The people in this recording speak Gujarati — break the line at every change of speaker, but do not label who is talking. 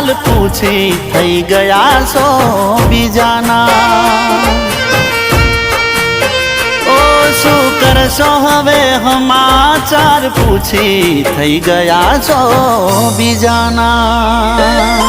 હાલ પૂછી થઈ ગયા છો બીજાના। ઓ શું કરશો હવે સમાચાર પૂછી થઈ ગયા છો બીજાના।